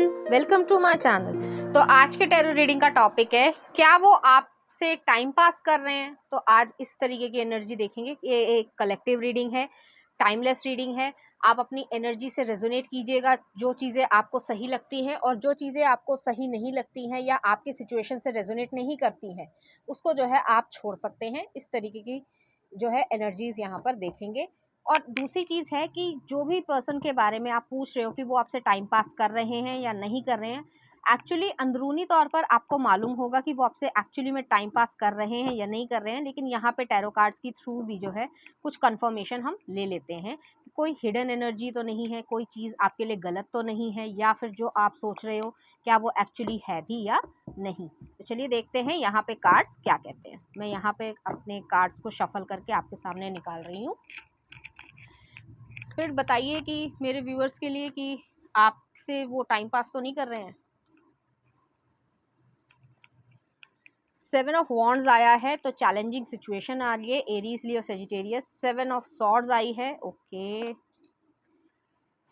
Everyone, welcome to my channel. तो आज के टैरो रीडिंग का टॉपिक है, क्या वो आपसे टाइम पास कर रहे हैं। तो आज इस तरीके की एनर्जी देखेंगे। ये एक कलेक्टिव रीडिंग है, टाइमलेस रीडिंग है। आप अपनी एनर्जी से रेजोनेट कीजिएगा, जो चीज़ें आपको सही लगती हैं, और जो चीज़ें आपको सही नहीं लगती हैं या आपकी सिचुएशन से रेजोनेट नहीं करती हैं, उसको जो है आप छोड़ सकते हैं। इस तरीके की जो है एनर्जीज यहाँ पर देखेंगे। और दूसरी चीज़ है कि जो भी पर्सन के बारे में आप पूछ रहे हो कि वो आपसे टाइम पास कर रहे हैं या नहीं कर रहे हैं, एक्चुअली अंदरूनी तौर पर आपको मालूम होगा कि वो आपसे एक्चुअली में टाइम पास कर रहे हैं या नहीं कर रहे हैं। लेकिन यहाँ पे टैरो कार्ड्स की थ्रू भी जो है कुछ कंफर्मेशन हम ले लेते हैं। कोई हिडन एनर्जी तो नहीं है, कोई चीज़ आपके लिए गलत तो नहीं है, या फिर जो आप सोच रहे हो क्या वो एक्चुअली है भी या नहीं। तो चलिए देखते हैं यहाँ पे कार्ड्स क्या कहते हैं। मैं यहाँ पे अपने कार्ड्स को शफल करके आपके सामने निकाल रही हूँ। स्पिरिट बताइए कि मेरे व्यूअर्स के लिए कि आपसे वो टाइम पास तो नहीं कर रहे हैं। 7 ऑफ वॉन्ड्स आया है, तो चैलेंजिंग सिचुएशन आ रही है Aries Leo Sagittarius. 7 of swords आई है, ओके।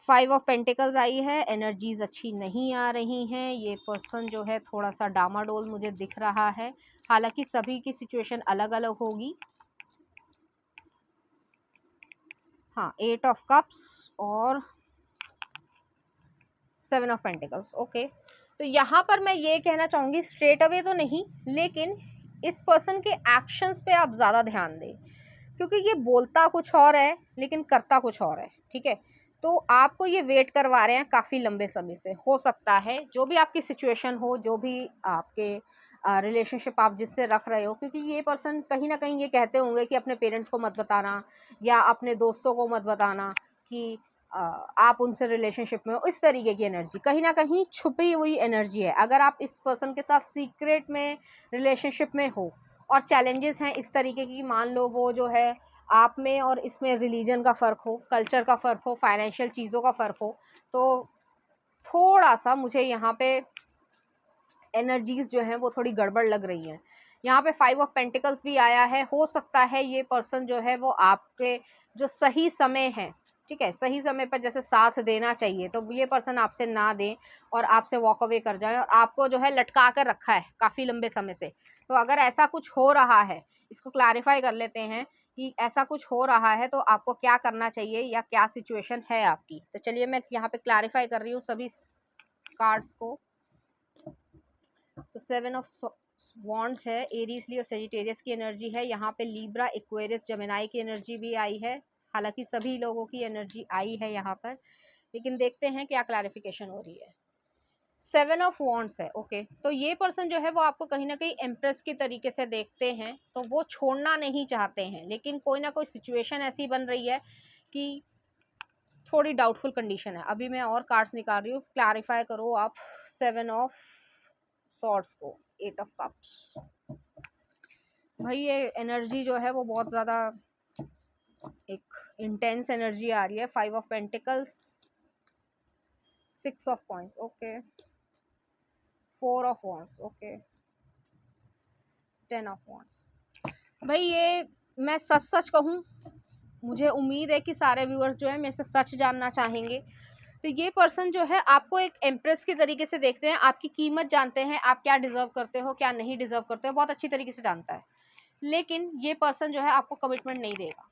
5 ऑफ पेंटिकल्स आई है, एनर्जीज अच्छी नहीं आ रही हैं। ये पर्सन जो है थोड़ा सा डामाडोल मुझे दिख रहा है, हालांकि सभी की सिचुएशन अलग अलग होगी। हाँ, 8 ऑफ कप्स और 7 ऑफ पेंटिकल्स, ओके। तो यहाँ पर मैं ये कहना चाहूँगी, स्ट्रेट अवे तो नहीं, लेकिन इस पर्सन के एक्शंस पे आप ज़्यादा ध्यान दें, क्योंकि ये बोलता कुछ और है लेकिन करता कुछ और है, ठीक है। तो आपको ये वेट करवा रहे हैं काफ़ी लंबे समय से। हो सकता है जो भी आपकी सिचुएशन हो, जो भी आपके रिलेशनशिप आप जिससे रख रहे हो, क्योंकि ये पर्सन कहीं ना कहीं ये कहते होंगे कि अपने पेरेंट्स को मत बताना या अपने दोस्तों को मत बताना कि आप उनसे रिलेशनशिप में हो। इस तरीके की एनर्जी कहीं ना कहीं छुपी हुई एनर्जी है। अगर आप इस पर्सन के साथ सीक्रेट में रिलेशनशिप में हो और चैलेंजेस हैं इस तरीके की, मान लो वो जो है आप में और इसमें रिलीजन का फ़र्क हो, कल्चर का फ़र्क हो, फाइनेंशियल चीज़ों का फ़र्क हो, तो थोड़ा सा मुझे यहाँ पे एनर्जीज जो हैं वो थोड़ी गड़बड़ लग रही हैं। यहाँ पे 5 ऑफ पेंटिकल्स भी आया है। हो सकता है ये पर्सन जो है वो आपके जो सही समय है, ठीक है, सही समय पर जैसे साथ देना चाहिए, तो ये पर्सन आपसे ना दें और आपसे वॉक अवे कर जाए, और आपको जो है लटका कर रखा है काफ़ी लंबे समय से। तो अगर ऐसा कुछ हो रहा है, इसको क्लैरिफाई कर लेते हैं कि ऐसा कुछ हो रहा है तो आपको क्या करना चाहिए या क्या सिचुएशन है आपकी। तो चलिए मैं यहाँ पे क्लैरिफाई कर रही हूँ सभी कार्ड्स को। तो 7 ऑफ वॉन्ड्स है, एरीज लियो सेजिटेरियस की एनर्जी है। यहाँ पे लिब्रा, एक्वेरियस, जेमिनाई की एनर्जी भी आई है। हालांकि सभी लोगों की एनर्जी आई है यहाँ पर, लेकिन देखते हैं क्या क्लैरिफिकेशन हो रही है। 7 ऑफ वॉन्ड्स है, ओके। तो ये पर्सन जो है वो आपको कहीं ना कहीं एम्प्रेस के तरीके से देखते हैं, तो वो छोड़ना नहीं चाहते हैं, लेकिन कोई ना कोई सिचुएशन ऐसी बन रही है कि थोड़ी डाउटफुल कंडीशन है। अभी मैं और कार्ड्स निकाल रही हूँ, क्लैरिफाई करो आप 7 ऑफ सॉर्ड्स को, 8 ऑफ कप्स। भाई ये एनर्जी जो है वो बहुत ज़्यादा एक इंटेंस एनर्जी आ रही है। 5 of pentacles, 6 of coins, okay. 4 of wands, okay. 10 of wands. भाई ये मैं सच सच कहूँ, मुझे उम्मीद है कि सारे व्यूअर्स जो है मेरे से सच जानना चाहेंगे। तो ये पर्सन जो है आपको एक एम्प्रेस के तरीके से देखते हैं, आपकी कीमत जानते हैं, आप क्या डिजर्व करते हो क्या नहीं डिजर्व करते हो, बहुत अच्छी तरीके से जानता है। लेकिन ये पर्सन जो है आपको कमिटमेंट नहीं देगा।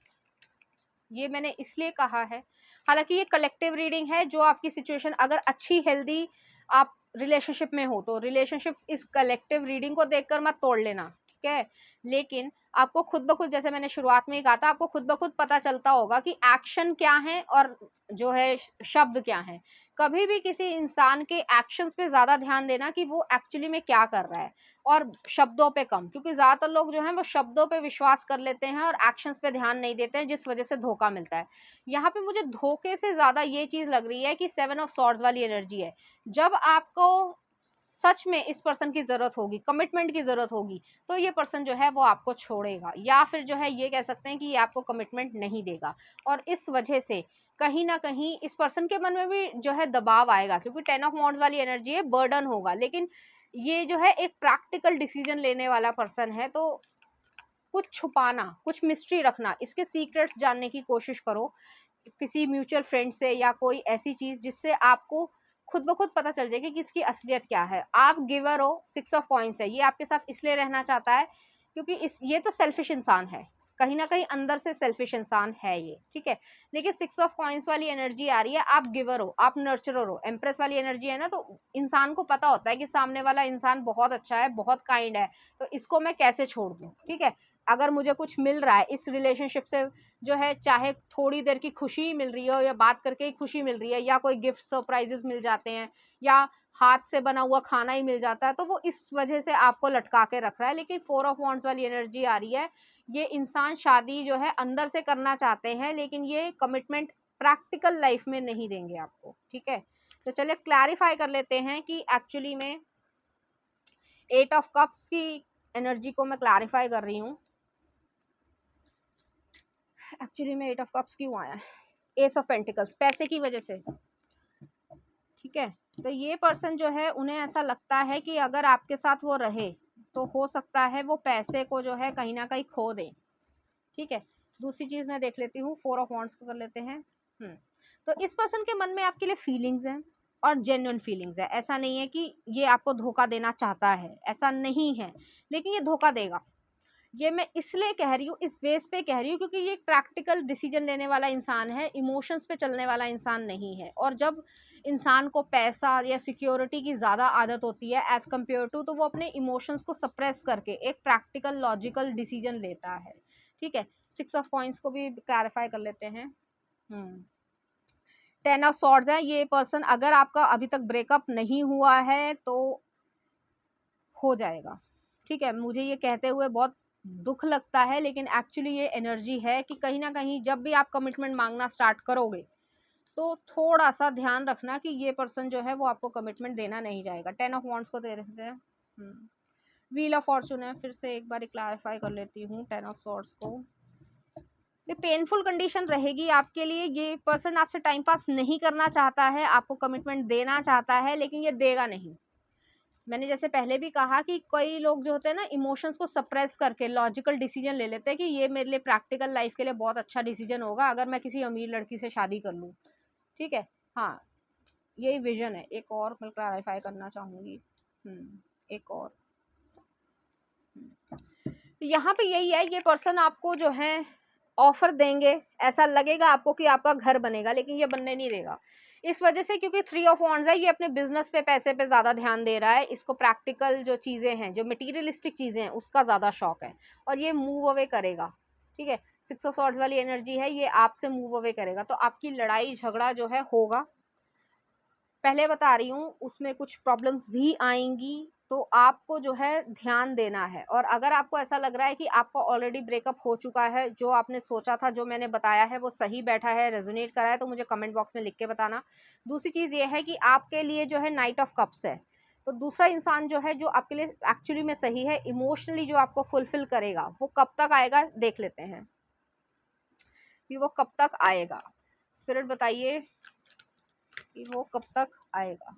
ये मैंने इसलिए कहा है, हालांकि ये कलेक्टिव रीडिंग है। जो आपकी सिचुएशन अगर अच्छी हेल्दी आप रिलेशनशिप में हो, तो रिलेशनशिप इस कलेक्टिव रीडिंग को देखकर मत तोड़ लेना, ठीक है। लेकिन आपको खुद ब खुद, जैसे मैंने शुरुआत में ही कहा था, आपको खुद ब खुद पता चलता होगा कि एक्शन क्या है और जो है शब्द क्या है। कभी भी किसी इंसान के एक्शंस पे ज़्यादा ध्यान देना कि वो एक्चुअली में क्या कर रहा है, और शब्दों पे कम, क्योंकि ज़्यादातर लोग जो हैं वो शब्दों पे विश्वास कर लेते हैं और एक्शंस पे ध्यान नहीं देते हैं, जिस वजह से धोखा मिलता है। यहाँ पे मुझे धोखे से ज़्यादा ये चीज़ लग रही है कि 7 ऑफ सॉर्ड्स वाली एनर्जी है। जब आपको सच में इस पर्सन की ज़रूरत होगी, कमिटमेंट की ज़रूरत होगी, तो ये पर्सन जो है वो आपको छोड़ेगा, या फिर जो है ये कह सकते हैं कि ये आपको कमिटमेंट नहीं देगा। और इस वजह से कहीं ना कहीं इस पर्सन के मन में भी जो है दबाव आएगा, क्योंकि 10 ऑफ वॉन्ड्स वाली एनर्जी है, बर्डन होगा। लेकिन ये जो है एक प्रैक्टिकल डिसीजन लेने वाला पर्सन है, तो कुछ छुपाना, कुछ मिस्ट्री रखना, इसके सीक्रेट्स जानने की कोशिश करो किसी म्यूचुअल फ्रेंड से, या कोई ऐसी चीज़ जिससे आपको खुद ब खुद पता चल जाएगी कि इसकी असलियत क्या है। आप गिवर हो, 6 ऑफ कॉइन्स है, ये आपके साथ इसलिए रहना चाहता है क्योंकि ये तो सेल्फिश इंसान है, कहीं ना कहीं अंदर से सेल्फिश इंसान है ये, ठीक है। लेकिन 6 ऑफ कॉइन्स वाली एनर्जी आ रही है, आप गिवर हो, आप नर्चरर हो, एम्प्रेस वाली एनर्जी है ना, तो इंसान को पता होता है कि सामने वाला इंसान बहुत अच्छा है, बहुत काइंड है, तो इसको मैं कैसे छोड़ दूं, ठीक है। अगर मुझे कुछ मिल रहा है इस रिलेशनशिप से जो है, चाहे थोड़ी देर की खुशी मिल रही हो या बात करके ही खुशी मिल रही है या कोई गिफ्ट सरप्राइजेस मिल जाते हैं या हाथ से बना हुआ खाना ही मिल जाता है, तो वो इस वजह से आपको लटका के रख रहा है। लेकिन 4 ऑफ वॉन्ड्स वाली एनर्जी आ रही है, ये इंसान शादी जो है अंदर से करना चाहते हैं, लेकिन ये कमिटमेंट प्रैक्टिकल लाइफ में नहीं देंगे आपको, ठीक है। तो चलिए क्लैरिफाई कर लेते हैं कि एक्चुअली में 8 ऑफ कप्स की एनर्जी को मैं क्लैरिफाई कर रही हूँ। एक्चुअली में 8 ऑफ कप्स क्यों आया है, एस ऑफ पेंटिकल्स, पैसे की वजह से, ठीक है। तो ये पर्सन जो है उन्हें ऐसा लगता है कि अगर आपके साथ वो रहे तो हो सकता है वो पैसे को जो है कहीं ना कहीं खो दें, ठीक है। दूसरी चीज मैं देख लेती हूँ, 4 ऑफ वॉन्ड्स को कर लेते हैं। तो इस पर्सन के मन में आपके लिए फीलिंग्स हैं और जेन्युइन फीलिंग्स है, ऐसा नहीं है कि ये आपको धोखा देना चाहता है, ऐसा नहीं है, लेकिन ये धोखा देगा। ये मैं इसलिए कह रही हूँ, इस बेस पे कह रही हूँ क्योंकि ये एक प्रैक्टिकल डिसीजन लेने वाला इंसान है, इमोशंस पे चलने वाला इंसान नहीं है। और जब इंसान को पैसा या सिक्योरिटी की ज़्यादा आदत होती है एज कम्पेयर टू, तो वो अपने इमोशंस को सप्रेस करके एक प्रैक्टिकल लॉजिकल डिसीजन लेता है, ठीक है। 6 ऑफ कॉइन्स को भी क्लैरिफाई कर लेते हैं। 10 ऑफ सॉर्ड्स है, ये पर्सन अगर आपका अभी तक ब्रेकअप नहीं हुआ है तो हो जाएगा, ठीक है। मुझे ये कहते हुए बहुत दुख लगता है, लेकिन एक्चुअली ये एनर्जी है कि कहीं ना कहीं जब भी आप कमिटमेंट मांगना स्टार्ट करोगे तो थोड़ा सा ध्यान रखना कि ये पर्सन जो है वो आपको कमिटमेंट देना नहीं जाएगा। 10 ऑफ वॉन्ड्स को दे देते हैं। व्हील ऑफ फॉर्चून है, फिर से एक बार क्लैरिफाई कर लेती हूँ 10 ऑफ सॉर्ड्स को। ये पेनफुल कंडीशन रहेगी आपके लिए, ये पर्सन आपसे टाइम पास नहीं करना चाहता है, आपको कमिटमेंट देना चाहता है, लेकिन ये देगा नहीं। मैंने जैसे पहले भी कहा कि कई लोग जो होते हैं ना, इमोशंस को सप्रेस करके लॉजिकल डिसीजन ले लेते हैं कि ये मेरे लिए प्रैक्टिकल लाइफ के लिए बहुत अच्छा डिसीजन होगा अगर मैं किसी अमीर लड़की से शादी कर लूँ, ठीक है। हाँ, यही विजन है। एक और मैं क्लैरिफाई करना चाहूँगी, एक और। तो यहाँ पे यही है, ये पर्सन आपको जो है ऑफर देंगे, ऐसा लगेगा आपको कि आपका घर बनेगा, लेकिन ये बनने नहीं देगा। इस वजह से क्योंकि 3 ऑफ वॉन्ड्स है, ये अपने बिजनेस पे पैसे पे ज़्यादा ध्यान दे रहा है, इसको प्रैक्टिकल जो चीज़ें हैं, जो मटीरियलिस्टिक चीज़ें हैं, उसका ज़्यादा शौक है और ये मूव अवे करेगा, ठीक है। 6 ऑफ सॉर्ड्स वाली एनर्जी है, ये आपसे मूव अवे करेगा, तो आपकी लड़ाई झगड़ा जो है होगा, पहले बता रही हूँ, उसमें कुछ प्रॉब्लम्स भी आएंगी, तो आपको जो है ध्यान देना है। और अगर आपको ऐसा लग रहा है कि आपका ऑलरेडी ब्रेकअप हो चुका है, जो आपने सोचा था, जो मैंने बताया है वो सही बैठा है, रेजोनेट करा है, तो मुझे कमेंट बॉक्स में लिख के बताना। दूसरी चीज़ ये है कि आपके लिए जो है नाइट ऑफ कप्स है, तो दूसरा इंसान जो है जो आपके लिए एक्चुअली में सही है, इमोशनली जो आपको फुलफिल करेगा, वो कब तक आएगा देख लेते हैं कि वो कब तक आएगा। स्पिरिट बताइए कि वो कब तक आएगा,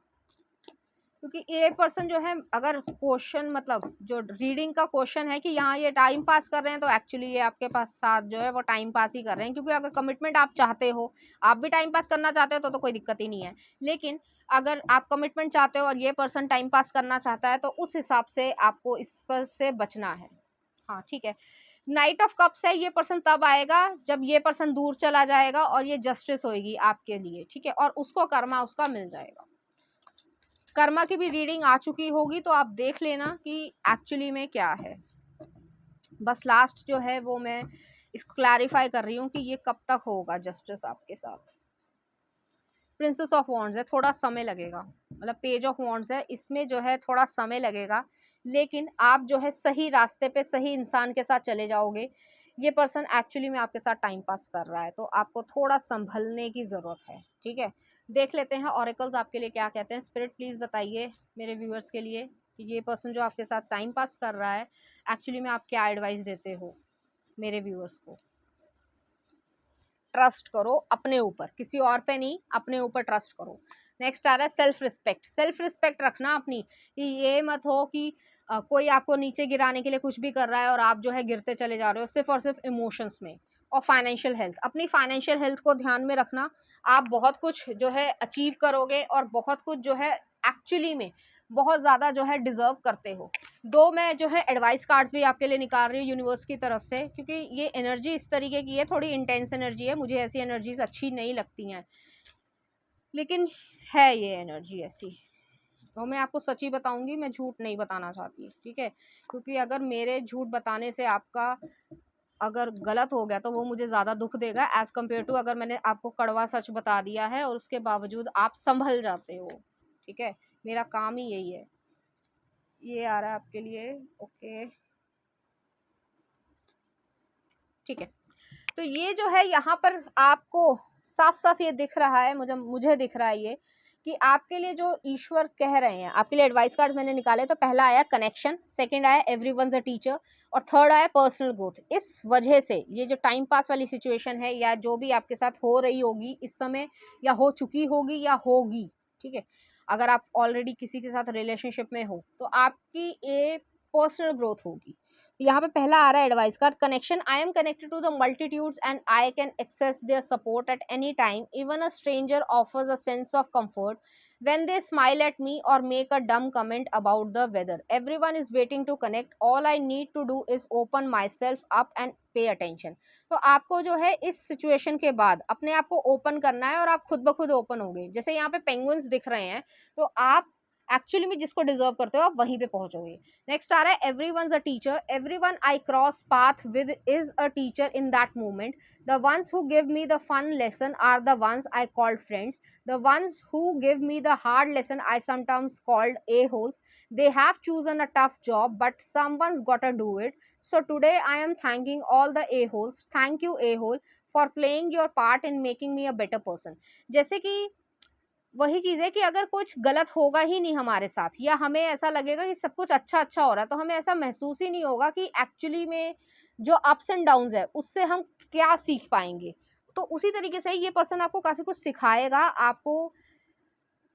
क्योंकि ये पर्सन जो है, अगर क्वेश्चन मतलब जो रीडिंग का क्वेश्चन है कि यहाँ ये टाइम पास कर रहे हैं, तो एक्चुअली ये आपके पास साथ जो है वो टाइम पास ही कर रहे हैं, क्योंकि अगर कमिटमेंट आप चाहते हो, आप भी टाइम पास करना चाहते हो, तो कोई दिक्कत ही नहीं है। लेकिन अगर आप कमिटमेंट चाहते हो और ये पर्सन टाइम पास करना चाहता है, तो उस हिसाब से आपको इस पर से बचना है। हाँ, ठीक है। नाइट ऑफ कप्स है, ये पर्सन तब आएगा जब ये पर्सन दूर चला जाएगा और ये जस्टिस होगी आपके लिए, ठीक है, और उसको कर्मा उसका मिल जाएगा। कर्मा की भी रीडिंग आ चुकी होगी, तो आप देख लेना कि एक्चुअली में क्या है। बस लास्ट जो है वो मैं इसको क्लैरिफाई कर रही हूँ कि ये कब तक होगा जस्टिस आपके साथ। प्रिंसेस ऑफ वॉन्ड्स है, थोड़ा समय लगेगा, मतलब पेज ऑफ वॉन्ड्स है, इसमें जो है थोड़ा समय लगेगा, लेकिन आप जो है सही रास्ते पे सही इंसान के साथ चले जाओगे। ये पर्सन एक्चुअली में आपके साथ टाइम पास कर रहा है, तो आपको थोड़ा संभलने की ज़रूरत है, ठीक है। देख लेते हैं ऑरेकल्स आपके लिए क्या कहते हैं। स्पिरिट प्लीज़ बताइए मेरे व्यूअर्स के लिए कि ये पर्सन जो आपके साथ टाइम पास कर रहा है, एक्चुअली में आप क्या एडवाइस देते हो मेरे व्यूअर्स को। ट्रस्ट करो अपने ऊपर, किसी और पे नहीं, अपने ऊपर ट्रस्ट करो। नेक्स्ट आ रहा है सेल्फ रिस्पेक्ट। सेल्फ रिस्पेक्ट रखना अपनी, कि ये मत हो कि कोई आपको नीचे गिराने के लिए कुछ भी कर रहा है और आप जो है गिरते चले जा रहे हो सिर्फ और सिर्फ इमोशंस में। और फाइनेंशियल हेल्थ, अपनी फाइनेंशियल हेल्थ को ध्यान में रखना। आप बहुत कुछ जो है अचीव करोगे और बहुत कुछ जो है एक्चुअली में बहुत ज़्यादा जो है डिज़र्व करते हो। दो मैं जो है एडवाइस कार्ड्स भी आपके लिए निकाल रही हूँ यूनिवर्स की तरफ से, क्योंकि ये एनर्जी इस तरीके की है, थोड़ी इंटेंस एनर्जी है, मुझे ऐसी एनर्जीज अच्छी नहीं लगती हैं, लेकिन है ये एनर्जी ऐसी। तो मैं आपको सच ही बताऊंगी, मैं झूठ नहीं बताना चाहती, ठीक है, क्योंकि अगर मेरे झूठ बताने से आपका अगर गलत हो गया तो वो मुझे ज़्यादा दुख देगा एज़ कम्पेयर टू अगर मैंने आपको कड़वा सच बता दिया है और उसके बावजूद आप संभल जाते हो, ठीक है। मेरा काम ही यही है। ये आ रहा है आपके लिए, ओके, ठीक है। तो ये जो है यहाँ पर आपको साफ साफ ये दिख रहा है, मुझे दिख रहा है ये कि आपके लिए जो ईश्वर कह रहे हैं, आपके लिए एडवाइस कार्ड मैंने निकाले। तो पहला आया कनेक्शन, सेकंड आया एवरीवन्स अ टीचर, और थर्ड आया पर्सनल ग्रोथ। इस वजह से ये जो टाइम पास वाली सिचुएशन है या जो भी आपके साथ हो रही होगी इस समय, या हो चुकी होगी या होगी, ठीक है, अगर आप ऑलरेडी किसी के साथ रिलेशनशिप में हो तो आपकी ये पर्सनल ग्रोथ होगी। यहाँ पे पहला आ रहा है advice card connection, I am connected to the multitudes and I can access their support at any time, even a stranger offers a sense of comfort when they smile at me or make a dumb comment about the weather. Everyone is waiting to connect, all I need to do is open myself up and pay attention. तो आपको जो है इस situation के बाद अपने आप को ओपन करना है और आप खुद ब खुद ओपन हो गए। जैसे यहाँ पे पेंगुइन्स दिख रहे हैं, तो आप एक्चुअली में जिसको डिजर्व करते हो आप वहीं पे पहुंचोगे। नेक्स्ट आ रहा है everyone's a teacher, everyone I cross path with is a teacher in that moment, the ones who give me the fun lesson are the ones I called friends, the ones who give me the hard lesson I sometimes called a-holes. They have chosen a tough job, but someone's gotta do it. So today I am thanking all the a-holes. Thank you a-hole for playing your part in making me a better person. जैसे कि वही चीज़ है कि अगर कुछ गलत होगा ही नहीं हमारे साथ, या हमें ऐसा लगेगा कि सब कुछ अच्छा अच्छा हो रहा है, तो हमें ऐसा महसूस ही नहीं होगा कि एक्चुअली में जो अप्स एंड डाउन्स है उससे हम क्या सीख पाएंगे। तो उसी तरीके से ये पर्सन आपको काफ़ी कुछ सिखाएगा, आपको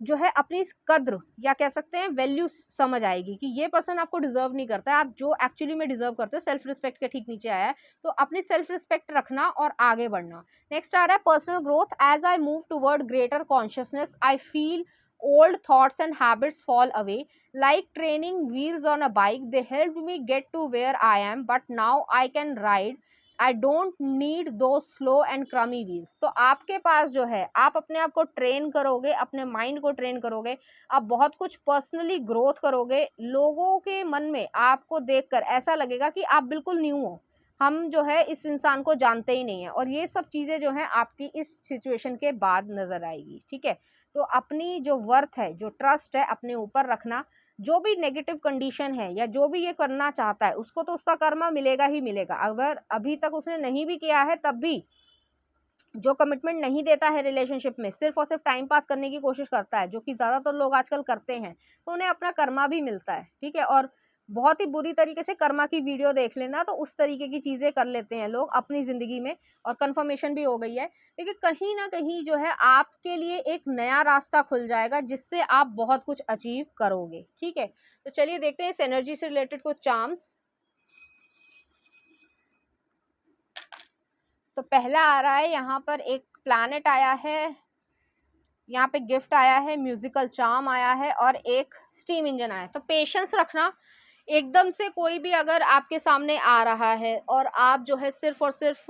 जो है अपनी कद्र या कह सकते हैं वैल्यू समझ आएगी कि ये पर्सन आपको डिजर्व नहीं करता है, आप जो एक्चुअली में डिजर्व करते हो। सेल्फ रिस्पेक्ट के ठीक नीचे आया है, तो अपनी सेल्फ रिस्पेक्ट रखना और आगे बढ़ना। नेक्स्ट आ रहा है personal growth, as I move toward greater consciousness I feel old thoughts and habits fall away like training wheels on a bike, they helped me get to where I am, but now I can ride, I don't need those slow and crummy wheels. तो आपके पास जो है आप अपने आप को train करोगे, अपने माइंड को ट्रेन करोगे, आप बहुत कुछ पर्सनली ग्रोथ करोगे, लोगों के मन में आपको देखकर ऐसा लगेगा कि आप बिल्कुल न्यू हो, हम जो है इस इंसान को जानते ही नहीं है, और ये सब चीज़ें जो हैं आपकी इस सिचुएशन के बाद नज़र आएगी, ठीक है। तो अपनी जो वर्थ है, जो ट्रस्ट है अपने ऊपर रखना। जो भी नेगेटिव कंडीशन है या जो भी ये करना चाहता है उसको तो उसका कर्मा मिलेगा ही मिलेगा। अगर अभी तक उसने नहीं भी किया है तब भी जो कमिटमेंट नहीं देता है रिलेशनशिप में, सिर्फ और सिर्फ टाइम पास करने की कोशिश करता है, जो कि ज़्यादातर लोग आजकल करते हैं, तो उन्हें अपना कर्मा भी मिलता है, ठीक है। और बहुत ही बुरी तरीके से कर्मा की वीडियो देख लेना, तो उस तरीके की चीज़ें कर लेते हैं लोग अपनी ज़िंदगी में, और कन्फर्मेशन भी हो गई है। लेकिन कहीं ना कहीं जो है आपके लिए एक नया रास्ता खुल जाएगा जिससे आप बहुत कुछ अचीव करोगे, ठीक है। तो चलिए देखते हैं इस एनर्जी से रिलेटेड कुछ चार्म्स। तो पहला आ रहा है यहाँ पर एक प्लैनेट आया है, यहाँ पे गिफ्ट आया है, म्यूजिकल चार्म आया है, और एक स्टीम इंजन आया है। तो पेशेंस रखना, एकदम से कोई भी अगर आपके सामने आ रहा है और आप जो है सिर्फ और सिर्फ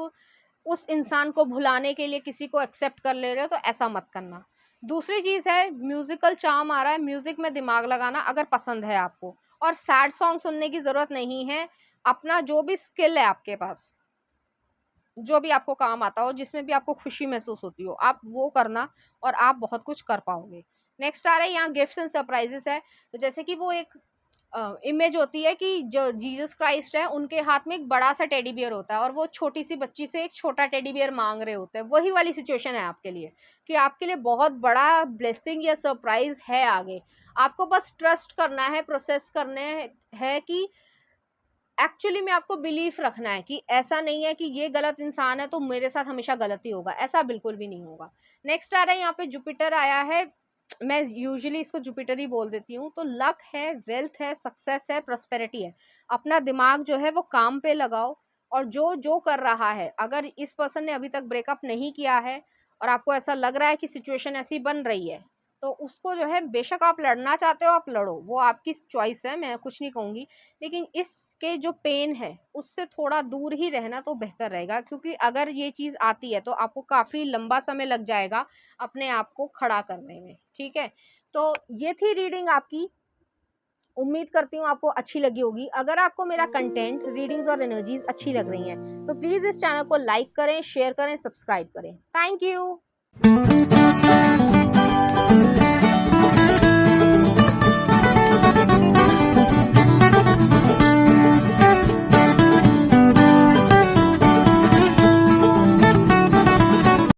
उस इंसान को भुलाने के लिए किसी को एक्सेप्ट कर ले रहे हो, तो ऐसा मत करना। दूसरी चीज़ है म्यूजिकल चार्म आ रहा है, म्यूजिक में दिमाग लगाना अगर पसंद है आपको, और सैड सॉन्ग सुनने की ज़रूरत नहीं है। अपना जो भी स्किल है आपके पास, जो भी आपको काम आता हो, जिसमें भी आपको खुशी महसूस होती हो, आप वो करना और आप बहुत कुछ कर पाओगे। नेक्स्ट आ रहा है यहाँ गिफ्ट्स एंड सरप्राइजेस है। तो जैसे कि वो एक इमेज होती है कि जो जीसस क्राइस्ट है उनके हाथ में एक बड़ा सा टेडी बियर होता है और वो छोटी सी बच्ची से एक छोटा टेडी बियर मांग रहे होते हैं। वही वाली सिचुएशन है आपके लिए कि आपके लिए बहुत बड़ा ब्लेसिंग या सरप्राइज है आगे। आपको बस ट्रस्ट करना है, प्रोसेस करने है कि एक्चुअली में आपको बिलीफ रखना है कि ऐसा नहीं है कि ये गलत इंसान है तो मेरे साथ हमेशा गलत ही होगा, ऐसा बिल्कुल भी नहीं होगा। नेक्स्ट आ रहा है यहाँ पे जुपिटर आया है, मैं यूजुअली इसको जुपिटर ही बोल देती हूँ। तो लक है, वेल्थ है, सक्सेस है, प्रॉस्पेरिटी है। अपना दिमाग जो है वो काम पे लगाओ और जो जो कर रहा है, अगर इस पर्सन ने अभी तक ब्रेकअप नहीं किया है और आपको ऐसा लग रहा है कि सिचुएशन ऐसी बन रही है, तो उसको जो है, बेशक आप लड़ना चाहते हो आप लड़ो, वो आपकी चॉइस है, मैं कुछ नहीं कहूँगी, लेकिन इसके जो पेन है उससे थोड़ा दूर ही रहना तो बेहतर रहेगा, क्योंकि अगर ये चीज़ आती है तो आपको काफ़ी लंबा समय लग जाएगा अपने आप को खड़ा करने में। ठीक है, तो ये थी रीडिंग आपकी। उम्मीद करती हूँ आपको अच्छी लगी होगी। अगर आपको मेरा कंटेंट, रीडिंग्स और एनर्जीज अच्छी लग रही हैं तो प्लीज़ इस चैनल को लाइक करें, शेयर करें, सब्सक्राइब करें। Thank you.